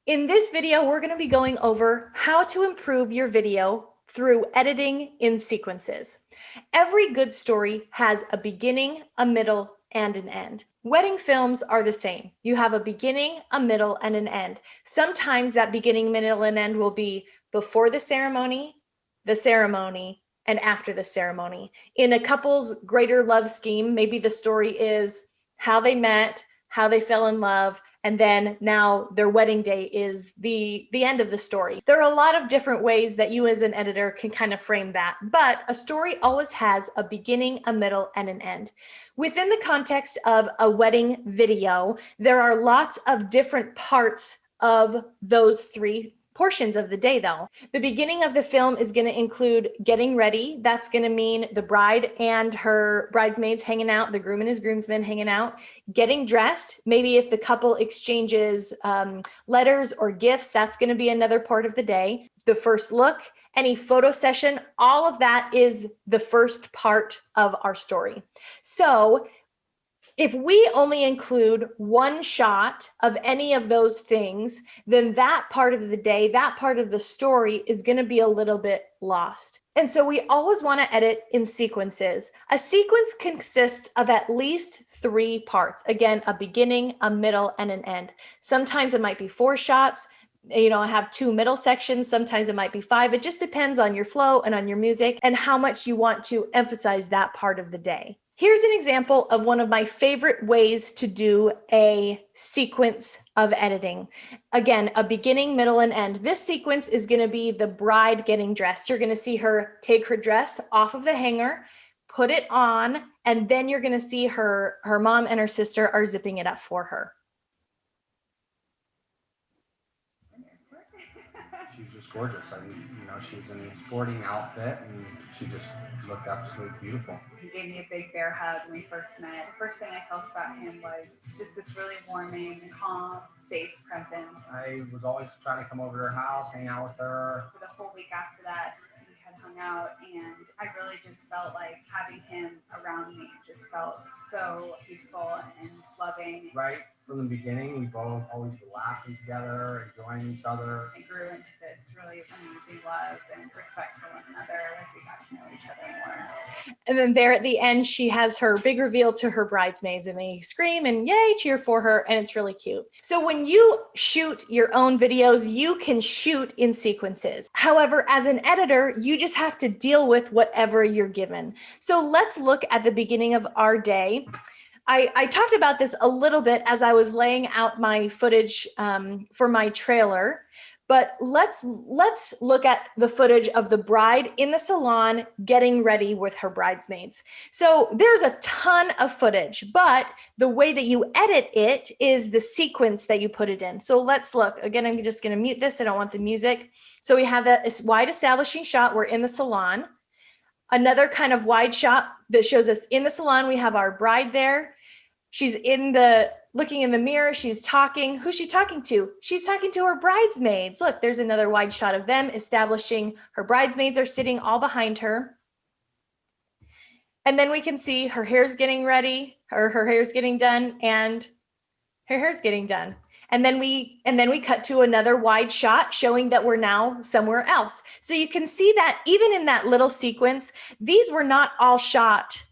In this video, we're going to be going over how to improve your video through editing in sequences. Every good story has a beginning, a middle, and an end. Wedding films are the same. You have a beginning, a middle, and an end. Sometimes that beginning, middle, and end will be before the ceremony, and after the ceremony. In a couple's greater love scheme, maybe the story is how they met, how they fell in love, and then now their wedding day is the end of the story. There are a lot of different ways that you as an editor can kind of frame that, but a story always has a beginning, a middle, and an end. Within the context of a wedding video, there are lots of different parts of those three portions of the day though. The beginning of the film is going to include getting ready. That's going to mean the bride and her bridesmaids hanging out, the groom and his groomsmen hanging out, getting dressed. Maybe if the couple exchanges letters or gifts, that's going to be another part of the day. The first look, any photo session, all of that is the first part of our story. So if we only include one shot of any of those things, then that part of the day, that part of the story is going to be a little bit lost. And so we always want to edit in sequences. A sequence consists of at least 3 parts. Again, a beginning, a middle, and an end. Sometimes it might be 4 shots. I have 2 middle sections. Sometimes it might be 5. It just depends on your flow and on your music and how much you want to emphasize that part of the day. Here's an example of one of my favorite ways to do a sequence of editing. Again, a beginning, middle, and end. This sequence is going to be the bride getting dressed. You're going to see her take her dress off of the hanger, put it on, and then you're going to see her mom and her sister are zipping it up for her. She was just gorgeous. I mean, she was in a sporting outfit and she just looked absolutely beautiful. He gave me a big bear hug when we first met. The first thing I felt about him was just this really warming, calm, safe presence. I was always trying to come over to her house, hang out with her. For the whole week after that, we had hung out and I really just felt like having him around me just felt so peaceful and loving. Right from the beginning, we both always were laughing together, enjoying each other. I grew into this really amazing love and respect for one another as we got to know each other more. And then there at the end, she has her big reveal to her bridesmaids and they scream and yay, cheer for her. And it's really cute. So when you shoot your own videos, you can shoot in sequences. However, as an editor, you just have to deal with whatever you're given. So let's look at the beginning of our day. I talked about this a little bit as I was laying out my footage for my trailer, but let's look at the footage of the bride in the salon getting ready with her bridesmaids. So there's a ton of footage, but the way that you edit it is the sequence that you put it in. So let's look. Again, I'm just going to mute this. I don't want the music. So we have that wide establishing shot. We're in the salon. Another kind of wide shot that shows us in the salon. We have our bride there. She's looking in the mirror. She's talking. Who's she talking to? She's talking to her bridesmaids. Look, there's another wide shot of them establishing her bridesmaids are sitting all behind her. And then we can see her hair's getting ready, her hair's getting done, and her hair's getting done. And then we cut to another wide shot showing that we're now somewhere else. So you can see that even in that little sequence, these were not all shot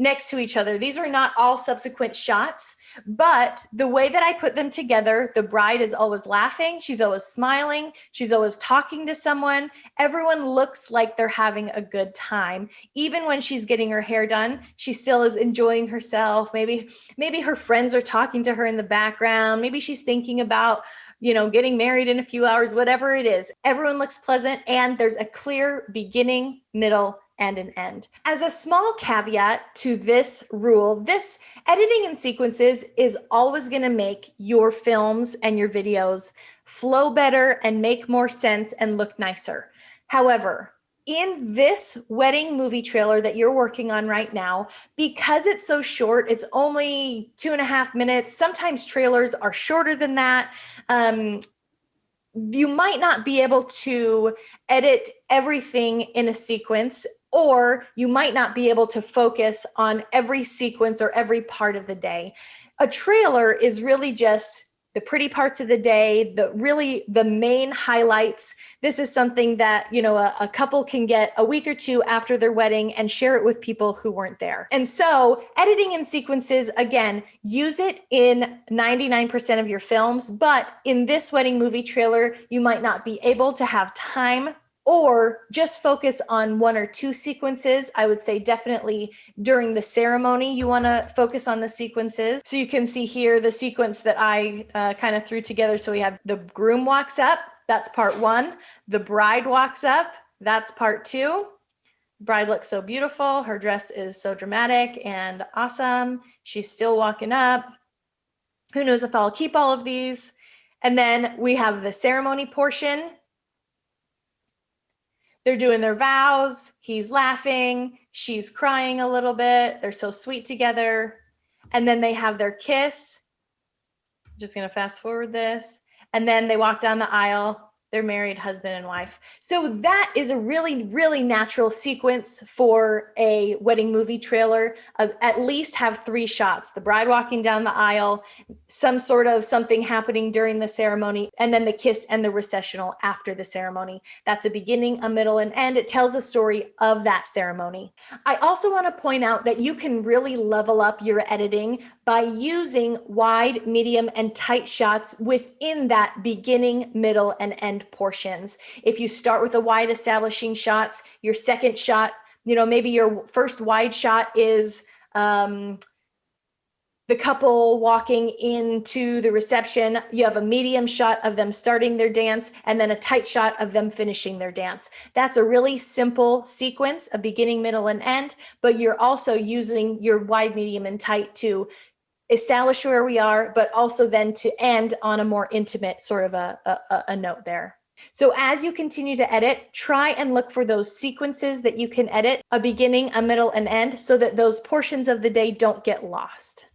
next to each other. These were not all subsequent shots, but the way that I put them together, the bride is always laughing. She's always smiling. She's always talking to someone. Everyone looks like they're having a good time. Even when she's getting her hair done, she still is enjoying herself. Maybe her friends are talking to her in the background. Maybe she's thinking about, getting married in a few hours, whatever it is. Everyone looks pleasant and there's a clear beginning, middle, and an end. As a small caveat to this rule, this editing in sequences is always going to make your films and your videos flow better and make more sense and look nicer. However, in this wedding movie trailer that you're working on right now, because it's so short, it's only 2.5 minutes. Sometimes trailers are shorter than that. You might not be able to edit everything in a sequence, or you might not be able to focus on every sequence or every part of the day. A trailer is really just the pretty parts of the day, the main highlights. This is something that, you know, a couple can get a week or two after their wedding and share it with people who weren't there. And so editing in sequences, again, use it in 99% of your films, but in this wedding movie trailer, you might not be able to have time or just focus on one or two sequences. I would say definitely during the ceremony, you want to focus on the sequences. So you can see here the sequence that I kind of threw together. So we have the groom walks up, that's part one. The bride walks up, that's part two. Bride looks so beautiful. Her dress is so dramatic and awesome. She's still walking up. Who knows if I'll keep all of these. And then we have the ceremony portion. They're doing their vows. He's laughing. She's crying a little bit. They're so sweet together. And then they have their kiss. Just going to fast forward this. And then they walk down the aisle. They're married, husband and wife. So that is a really, really natural sequence for a wedding movie trailer. At least have 3 shots: the bride walking down the aisle, some sort of something happening during the ceremony, and then the kiss and the recessional after the ceremony. That's a beginning, a middle, and end. It tells the story of that ceremony. I also want to point out that you can really level up your editing by using wide, medium, and tight shots within that beginning, middle, and end portions. If you start with a wide establishing shots, your second shot, you know, maybe your first wide shot is the couple walking into the reception. You have a medium shot of them starting their dance and then a tight shot of them finishing their dance. That's a really simple sequence, a beginning, middle, and end, but you're also using your wide, medium, and tight to establish where we are, but also then to end on a more intimate sort of a note there. So as you continue to edit, try and look for those sequences that you can edit, a beginning, a middle, and end, so that those portions of the day don't get lost.